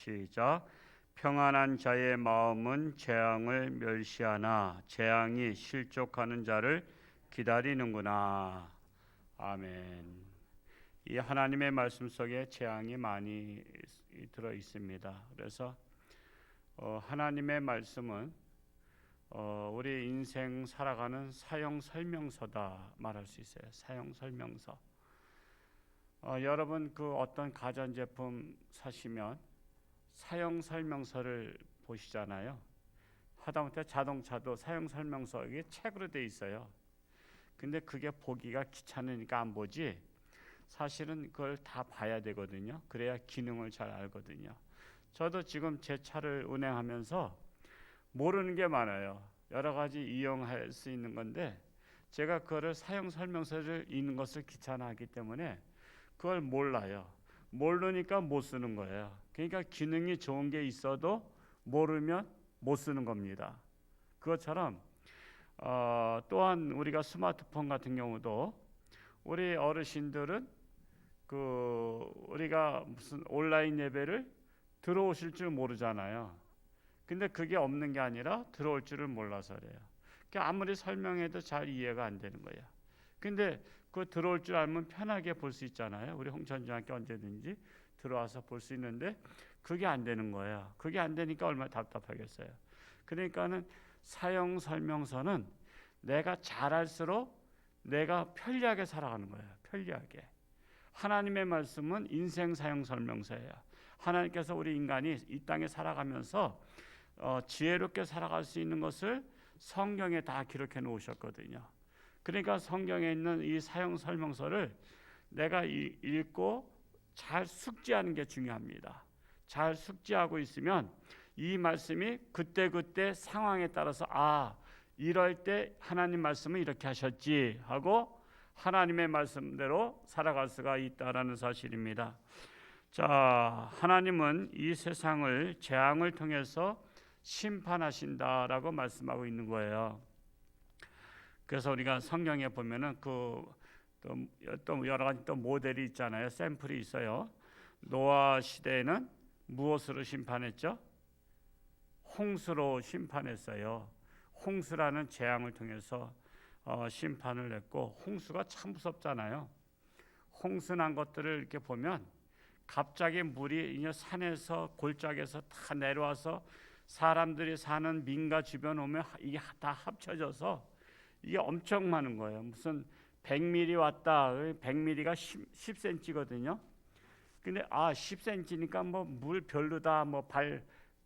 시작. 평안한 자의 마음은 재앙을 멸시하나 재앙이 실족하는 자를 기다리는구나. 아멘. 이 하나님의 말씀 속에 재앙이 많이 들어 있습니다. 그래서 하나님의 말씀은 우리 인생 살아가는 사용 설명서다 말할 수 있어요. 사용 설명서. 여러분 어떤 가전제품 사시면 사용 설명서를 보시잖아요. 하다못해 자동차도 사용 설명서 이게 책으로 돼 있어요. 근데 그게 보기가 귀찮으니까 안 보지. 사실은 그걸 다 봐야 되거든요. 그래야 기능을 잘 알거든요. 저도 지금 제 차를 운행하면서 모르는 게 많아요. 여러 가지 이용할 수 있는 건데 제가 그거를 사용 설명서를 읽는 것을 귀찮아하기 때문에 그걸 몰라요. 모르니까 못 쓰는 거예요. 그러니까 기능이 좋은 게 있어도 모르면 못 쓰는 겁니다. 그것처럼 또한 우리가 스마트폰 같은 경우도 우리 어르신들은 우리가 무슨 온라인 예배를 들어오실 줄 모르잖아요. 근데 그게 없는 게 아니라 들어올 줄을 몰라서 그래요. 그러니까 아무리 설명해도 잘 이해가 안 되는 거예요. 근데 그 들어올 줄 알면 편하게 볼 수 있잖아요. 우리 홍천중학교 언제든지 들어와서 볼 수 있는데 그게 안 되는 거예요. 그게 안 되니까 얼마나 답답하겠어요. 그러니까는 사용 설명서는 내가 잘할수록 내가 편리하게 살아가는 거예요. 편리하게. 하나님의 말씀은 인생 사용 설명서예요. 하나님께서 우리 인간이 이 땅에 살아가면서 지혜롭게 살아갈 수 있는 것을 성경에 다 기록해 놓으셨거든요. 그러니까 성경에 있는 이 사용 설명서를 내가 읽고 잘 숙지하는 게 중요합니다. 잘 숙지하고 있으면 이 말씀이 그때그때 상황에 따라서 이럴 때 하나님 말씀은 이렇게 하셨지 하고 하나님의 말씀대로 살아갈 수가 있다라는 사실입니다. 자, 하나님은 이 세상을 재앙을 통해서 심판하신다라고 말씀하고 있는 거예요. 그래서 우리가 성경에 보면은 또 여러 가지 또 모델이 있잖아요. 샘플이 있어요. 노아 시대에는 무엇으로 심판했죠? 홍수로 심판했어요. 홍수라는 재앙을 통해서 심판을 했고, 홍수가 참 무섭잖아요. 홍수 난 것들을 이렇게 보면 갑자기 물이 산에서 골짜기에서 다 내려와서 사람들이 사는 민가 주변 오면 이게 다 합쳐져서 이게 엄청 많은 거예요. 무슨 100mm 왔다. 100mm가 10cm거든요. 근데 10cm니까 뭐 물 별로다. 뭐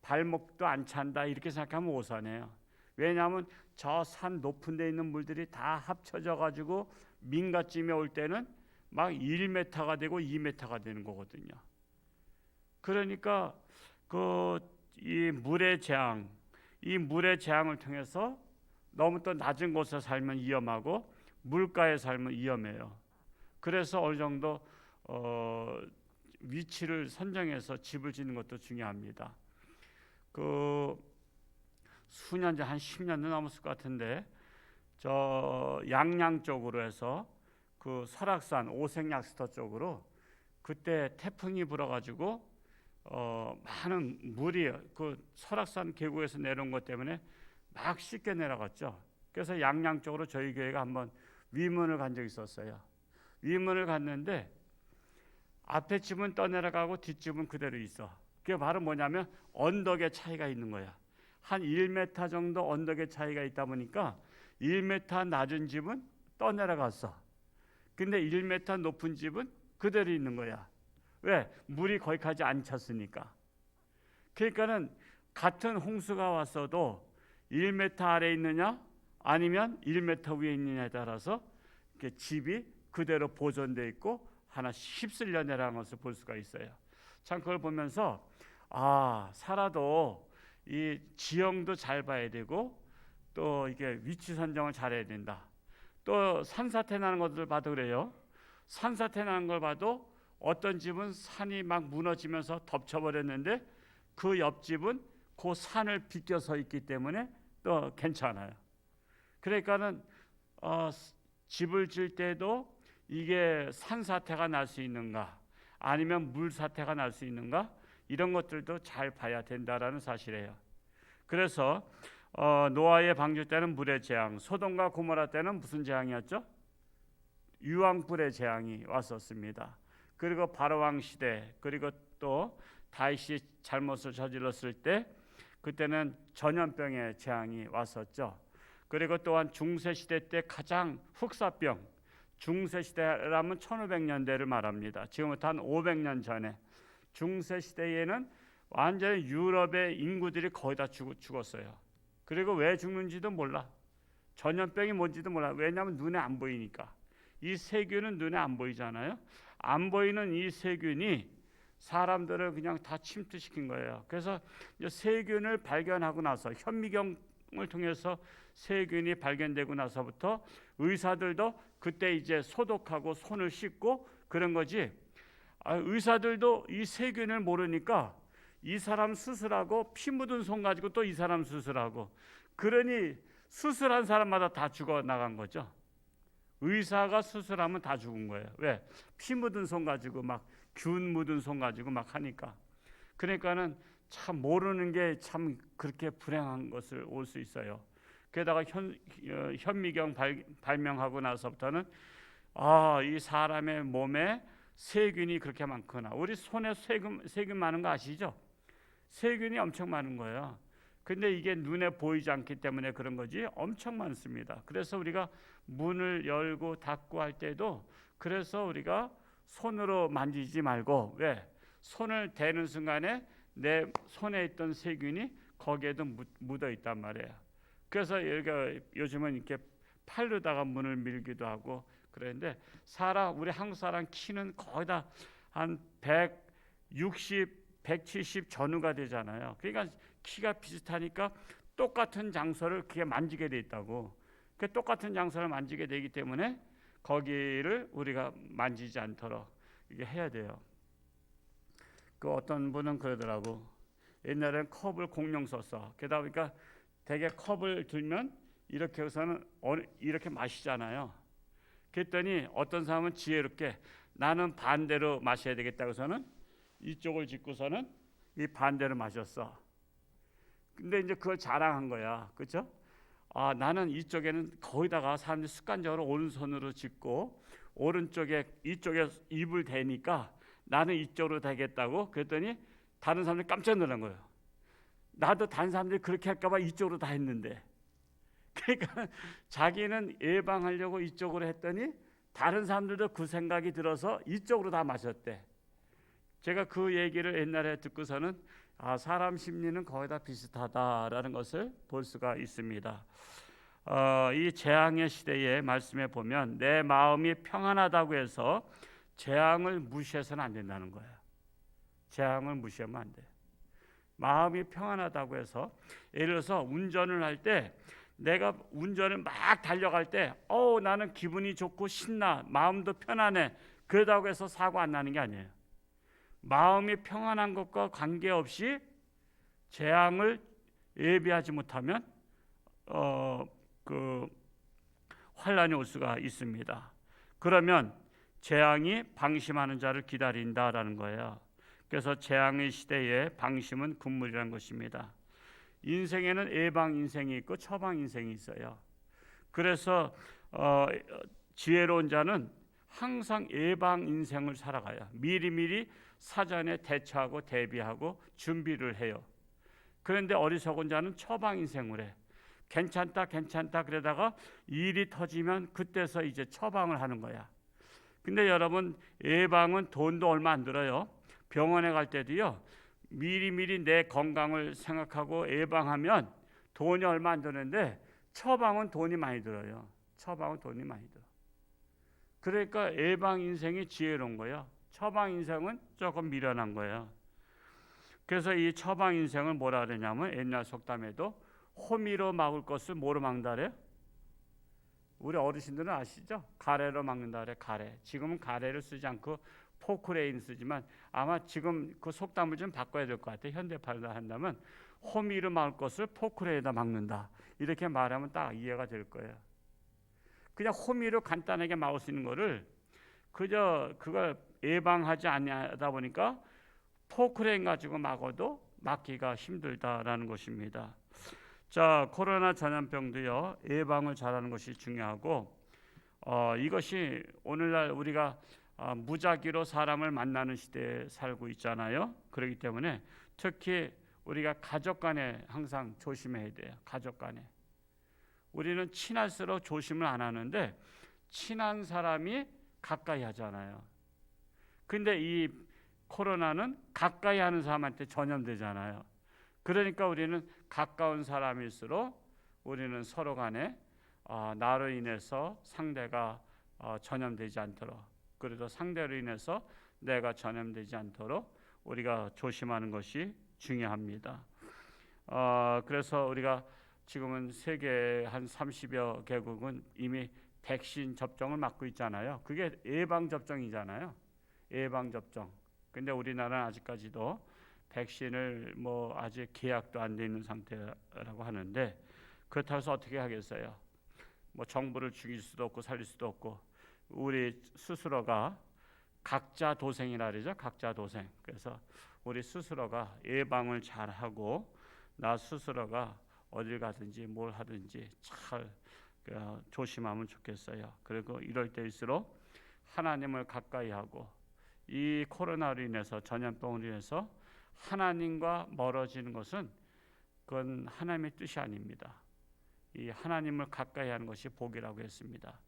발목도 안 찬다. 이렇게 생각하면 오산해요. 왜냐하면 저 산 높은 데 있는 물들이 다 합쳐져 가지고 민가쯤에 올 때는 막 1m가 되고 2m가 되는 거거든요. 그러니까 이 물의 재앙을 통해서 너무 또 낮은 곳에 살면 위험하고 물가에 살면 위험해요. 그래서 어느 정도 위치를 선정해서 집을 짓는 것도 중요합니다. 수년 전 한 10년도 넘었을 것 같은데 저 양양 쪽으로 해서 설악산 오색약수터 쪽으로 그때 태풍이 불어가지고 많은 물이 설악산 계곡에서 내려온 것 때문에 막 씻겨 내려갔죠. 그래서 양양 쪽으로 저희 교회가 한번 위문을 간 적이 있었어요. 위문을 갔는데 앞에 집은 떠내려가고 뒷집은 그대로 있어. 그게 바로 뭐냐면 언덕의 차이가 있는 거야. 한 1m 정도 언덕의 차이가 있다 보니까 1m 낮은 집은 떠내려갔어. 근데 1m 높은 집은 그대로 있는 거야. 왜? 물이 거기까지 안 찼으니까. 그러니까는 같은 홍수가 왔어도 1m 아래에 있느냐 아니면 1m 위에 있느냐에 따라서 집이 그대로 보존되어 있고 하나 휩쓸려 내려간 것을 볼 수가 있어요. 참 그걸 보면서 살아도 이 지형도 잘 봐야 되고 또 이게 위치 선정을 잘해야 된다. 또 산사태 나는 것들 봐도 그래요. 산사태 나는 걸 봐도 어떤 집은 산이 막 무너지면서 덮쳐버렸는데 그 옆집은 그 산을 비껴서 있기 때문에 또 괜찮아요. 그러니까는 집을 질 때도 이게 산사태가 날 수 있는가 아니면 물사태가 날 수 있는가 이런 것들도 잘 봐야 된다라는 사실이에요. 그래서 노아의 방주 때는 물의 재앙, 소돔과 고모라 때는 무슨 재앙이었죠? 유황불의 재앙이 왔었습니다. 그리고 바로왕 시대, 그리고 또 다윗이 잘못을 저질렀을 때 그때는 전염병의 재앙이 왔었죠. 그리고 또한 중세시대 때 가장 흑사병, 중세시대라면 1500년대를 말합니다. 지금부터 한 500년 전에 중세시대에는 완전히 유럽의 인구들이 거의 다 죽었어요. 그리고 왜 죽는지도 몰라. 전염병이 뭔지도 몰라. 왜냐하면 눈에 안 보이니까. 이 세균은 눈에 안 보이잖아요. 안 보이는 이 세균이 사람들을 그냥 다 침투시킨 거예요. 그래서 세균을 발견하고 나서 현미경을 통해서 세균이 발견되고 나서부터 의사들도 그때 이제 소독하고 손을 씻고 그런 거지. 의사들도 이 세균을 모르니까 이 사람 수술하고 피 묻은 손 가지고 또 이 사람 수술하고, 그러니 수술한 사람마다 다 죽어 나간 거죠. 의사가 수술하면 다 죽은 거예요. 왜? 피 묻은 손 가지고 막 균 묻은 손 가지고 막 하니까. 그러니까는 참 모르는 게 참 그렇게 불행한 것을 올 수 있어요. 게다가 현미경 발명하고 나서부터는 이 사람의 몸에 세균이 그렇게 많구나. 우리 손에 세균 많은 거 아시죠? 세균이 엄청 많은 거예요. 근데 이게 눈에 보이지 않기 때문에 그런 거지 엄청 많습니다. 그래서 우리가 문을 열고 닫고 할 때도 그래서 우리가 손으로 만지지 말고, 왜? 손을 대는 순간에 내 손에 있던 세균이 거기에도 묻어 있단 말이에요. 그래서 요즘은 이렇게 팔로다가 문을 밀기도 하고 그런데 우리 한국 사람 키는 거의 다 한 160, 170 전후가 되잖아요. 그러니까 키가 비슷하니까 똑같은 장소를 그게 만지게 돼 있다고. 그 똑같은 장소를 만지게 되기 때문에 거기를 우리가 만지지 않도록 이게 해야 돼요. 그 어떤 분은 그러더라고. 옛날엔 컵을 공룡 썼어. 그러다 보니까 되게 컵을 들면 이렇게 해서는 이렇게 마시잖아요. 그랬더니 어떤 사람은 지혜롭게 나는 반대로 마셔야 되겠다고 해서는 이쪽을 짚고서는 이 반대로 마셨어. 근데 이제 그걸 자랑한 거야. 그렇죠? 나는 이쪽에는 거기다가 사람들이 습관적으로 오른손으로 짚고 이쪽에 입을 대니까 나는 이쪽으로 되겠다고. 그랬더니 다른 사람들이 깜짝 놀란 거예요. 나도 다른 사람들이 그렇게 할까 봐 이쪽으로 다 했는데. 그러니까 자기는 예방하려고 이쪽으로 했더니 다른 사람들도 그 생각이 들어서 이쪽으로 다 마셨대. 제가 그 얘기를 옛날에 듣고서는 사람 심리는 거의 다 비슷하다라는 것을 볼 수가 있습니다. 이 재앙의 시대의 말씀에 보면 내 마음이 평안하다고 해서 재앙을 무시해서는 안 된다는 거예요. 재앙을 무시하면 안 돼요. 마음이 평안하다고 해서, 예를 들어서 운전을 할 때 내가 운전을 막 달려갈 때 나는 기분이 좋고 신나, 마음도 편안해, 그러다고 해서 사고 안 나는 게 아니에요. 마음이 평안한 것과 관계없이 재앙을 예비하지 못하면 환난이 올 수가 있습니다. 그러면 재앙이 방심하는 자를 기다린다라는 거예요. 그래서 재앙의 시대에 방심은 금물이라는 것입니다. 인생에는 예방 인생이 있고 처방 인생이 있어요. 그래서 지혜로운 자는 항상 예방 인생을 살아가요. 미리미리 사전에 대처하고 대비하고 준비를 해요. 그런데 어리석은 자는 처방 인생을 해. 괜찮다 그러다가 일이 터지면 그때서 이제 처방을 하는 거야. 근데 여러분, 예방은 돈도 얼마 안 들어요. 병원에 갈 때도요, 미리미리 내 건강을 생각하고 예방하면 돈이 얼마 안 드는데 처방은 돈이 많이 들어요. 처방은 돈이 많이 들어. 그러니까 예방 인생이 지혜로운 거예요. 처방 인생은 조금 미련한 거예요. 그래서 이 처방 인생을 뭐라 그러냐면 옛날 속담에도 호미로 막을 것을 뭐로 막는다 그래요? 우리 어르신들은 아시죠? 가래로 막는다 그래. 가래. 지금은 가래를 쓰지 않고 포크레인 쓰지만 아마 지금 그 속담을 좀 바꿔야 될 것 같아요. 현대판으로 한다면 호미로 막을 것을 포크레인에다 막는다, 이렇게 말하면 딱 이해가 될 거예요. 그냥 호미로 간단하게 막을 수 있는 거를 그저 그걸 예방하지 않다 보니까 포크레인 가지고 막아도 막기가 힘들다라는 것입니다. 자, 코로나 전염병도요, 예방을 잘하는 것이 중요하고, 이것이 오늘날 우리가 무작위로 사람을 만나는 시대에 살고 있잖아요. 그렇기 때문에 특히 우리가 가족 간에 항상 조심해야 돼요. 가족 간에. 우리는 친할수록 조심을 안 하는데 친한 사람이 가까이 하잖아요. 근데 이 코로나는 가까이 하는 사람한테 전염되잖아요. 그러니까 우리는 가까운 사람일수록 우리는 서로 간에 나로 인해서 상대가 전염되지 않도록, 그래도 상대로 인해서 내가 전염되지 않도록 우리가 조심하는 것이 중요합니다. 그래서 우리가 지금은 세계 한 30여 개국은 이미 백신 접종을 맞고 있잖아요. 그게 예방 접종이잖아요. 예방 접종. 근데 우리나라는 아직까지도 백신을 뭐 아직 계약도 안 돼 있는 상태라고 하는데, 그렇다고 해서 어떻게 하겠어요? 뭐 정부를 죽일 수도 없고 살릴 수도 없고, 우리 스스로가 각자 도생이라 그러죠. 각자 도생. 그래서 우리 스스로가 예방을 잘하고 나 스스로가 어딜 가든지 뭘 하든지 잘 조심하면 좋겠어요. 그리고 이럴 때일수록 하나님을 가까이 하고, 이 코로나로 인해서, 전염병으로 인해서 하나님과 멀어지는 것은 그건 하나님의 뜻이 아닙니다. 이 하나님을 가까이 하는 것이 복이라고 했습니다.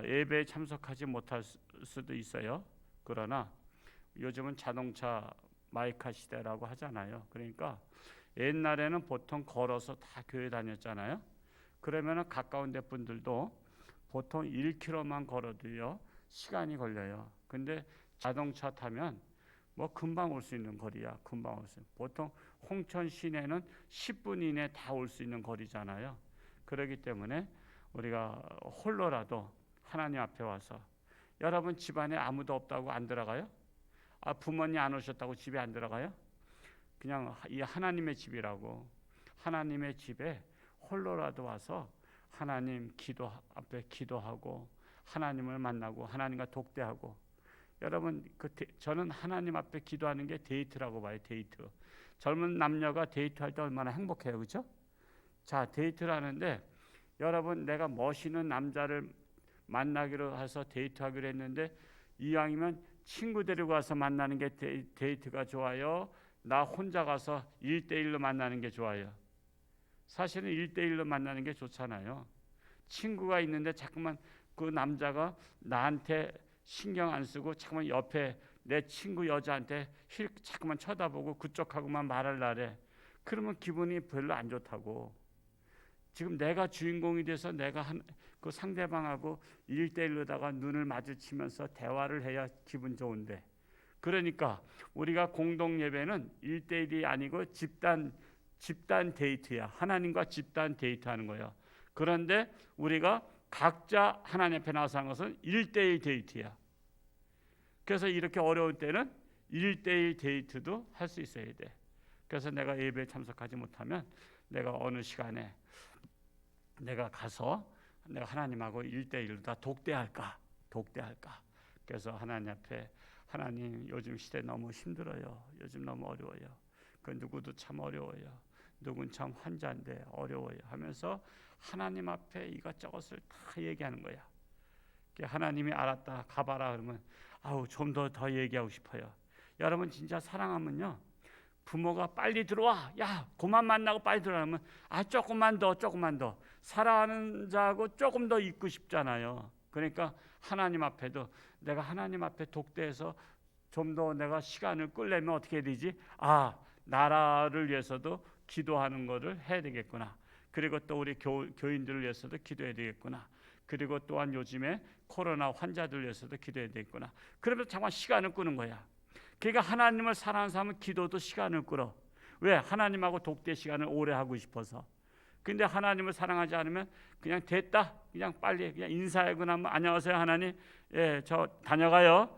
예배에 참석하지 못할 수도 있어요. 그러나 요즘은 자동차 마이카 시대라고 하잖아요. 그러니까 옛날에는 보통 걸어서 다 교회 다녔잖아요. 그러면 가까운 데 분들도 보통 1km만 걸어도요 시간이 걸려요. 근데 자동차 타면 뭐 금방 올 수 있는 거리야. 금방 올 수. 보통 홍천 시내는 10분 이내 다 올 수 있는 거리잖아요. 그렇기 때문에 우리가 홀로라도 하나님 앞에 와서, 여러분 집안에 아무도 없다고 안 들어가요? 부모님 안 오셨다고 집에 안 들어가요? 그냥 이 하나님의 집이라고, 하나님의 집에 홀로라도 와서 하나님 기도 앞에 기도하고 하나님을 만나고 하나님과 독대하고. 여러분 저는 하나님 앞에 기도하는 게 데이트라고 봐요. 데이트. 젊은 남녀가 데이트할 때 얼마나 행복해요. 그렇죠? 자, 데이트를 하는데 여러분, 내가 멋있는 남자를 만나기로 해서 데이트하기로 했는데 이왕이면 친구 데리고 가서 만나는 게 데이트가 좋아요? 나 혼자 가서 1대1로 만나는 게 좋아요? 사실은 1대1로 만나는 게 좋잖아요. 친구가 있는데 자꾸만 그 남자가 나한테 신경 안 쓰고 자꾸만 옆에 내 친구 여자한테 자꾸만 쳐다보고 그쪽하고만 말을 하래. 그러면 기분이 별로 안 좋다고. 지금 내가 주인공이 돼서 내가 그 상대방하고 1대1로다가 눈을 마주치면서 대화를 해야 기분 좋은데, 그러니까 우리가 공동 예배는 1대1이 아니고 집단 데이트야. 하나님과 집단 데이트하는 거야. 그런데 우리가 각자 하나님 앞에 나와서 하는 것은 1대1 데이트야. 그래서 이렇게 어려울 때는 1대1 데이트도 할 수 있어야 돼. 그래서 내가 예배에 참석하지 못하면 내가 어느 시간에 내가 가서 내가 하나님하고 1대1로 다 독대할까. 그래서 하나님 앞에, 하나님 요즘 시대 너무 힘들어요. 요즘 너무 어려워요. 그 누구도 참 어려워요. 누군 참 환자인데 어려워요 하면서 하나님 앞에 이것저것을 다 얘기하는 거야. 하나님이 알았다, 가봐라 그러면 좀 더 얘기하고 싶어요. 여러분 진짜 사랑하면요, 부모가 빨리 들어와, 야 그만 만나고 빨리 들어가면 조금만 더 사랑하는 자하고 조금 더 있고 싶잖아요. 그러니까 하나님 앞에도 내가 하나님 앞에 독대해서 좀 더 내가 시간을 끌려면 어떻게 해야 되지? 나라를 위해서도 기도하는 것을 해야 되겠구나. 그리고 또 우리 교인들을 위해서도 기도해야 되겠구나. 그리고 또한 요즘에 코로나 환자들 위해서도 기도해야 되겠구나. 그러면서 잠깐 시간을 끄는 거야. 그러니까 하나님을 사랑하는 사람은 기도도 시간을 끌어. 왜? 하나님하고 독대 시간을 오래 하고 싶어서. 근데 하나님을 사랑하지 않으면 그냥 됐다, 그냥 빨리 그냥 인사하고 나면 안녕하세요 하나님, 저 다녀가요,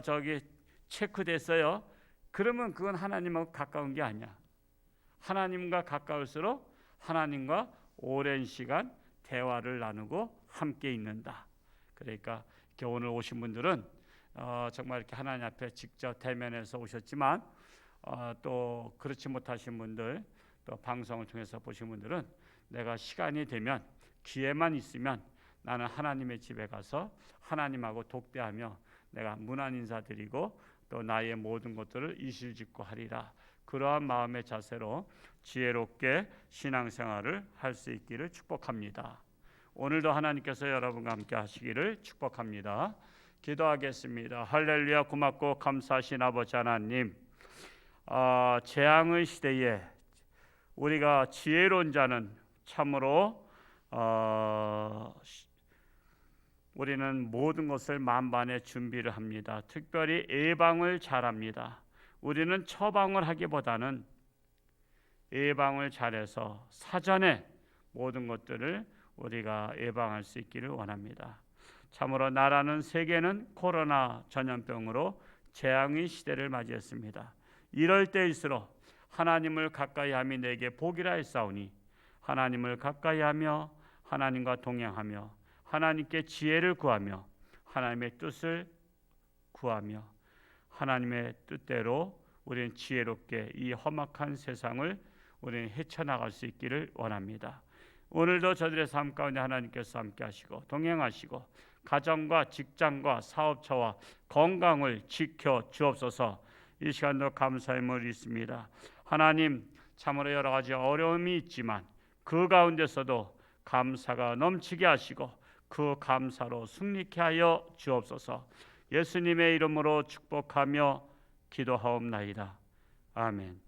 저기 체크됐어요. 그러면 그건 하나님하고 가까운 게 아니야. 하나님과 가까울수록 하나님과 오랜 시간 대화를 나누고 함께 있는다. 그러니까 이렇게 오늘 오신 분들은 정말 이렇게 하나님 앞에 직접 대면해서 오셨지만 또 그렇지 못하신 분들, 또 방송을 통해서 보신 분들은 내가 시간이 되면, 기회만 있으면 나는 하나님의 집에 가서 하나님하고 독대하며 내가 문안 인사드리고 또 나의 모든 것들을 이실직고 하리라. 그러한 마음의 자세로 지혜롭게 신앙생활을 할 수 있기를 축복합니다. 오늘도 하나님께서 여러분과 함께 하시기를 축복합니다. 기도하겠습니다. 할렐루야. 고맙고 감사하신 아버지 하나님, 재앙의 시대에 우리가 지혜로운 자는 참으로 우리는 모든 것을 만반의 준비를 합니다. 특별히 예방을 잘합니다. 우리는 처방을 하기보다는 예방을 잘해서 사전에 모든 것들을 우리가 예방할 수 있기를 원합니다. 참으로 나라는, 세계는 코로나 전염병으로 재앙의 시대를 맞이했습니다. 이럴 때일수록 하나님을 가까이함이 내게 복이라 했사오니 하나님을 가까이하며 하나님과 동행하며 하나님께 지혜를 구하며 하나님의 뜻을 구하며 하나님의 뜻대로 우리는 지혜롭게 이 험악한 세상을 우리는 헤쳐나갈 수 있기를 원합니다. 오늘도 저들의 삶 가운데 하나님께서 함께 하시고 동행하시고 가정과 직장과 사업처와 건강을 지켜 주옵소서. 이 시간도 감사함을 있습니다. 하나님, 참으로 여러 가지 어려움이 있지만 그 가운데서도 감사가 넘치게 하시고 그 감사로 승리케 하여 주옵소서. 예수님의 이름으로 축복하며 기도하옵나이다. 아멘.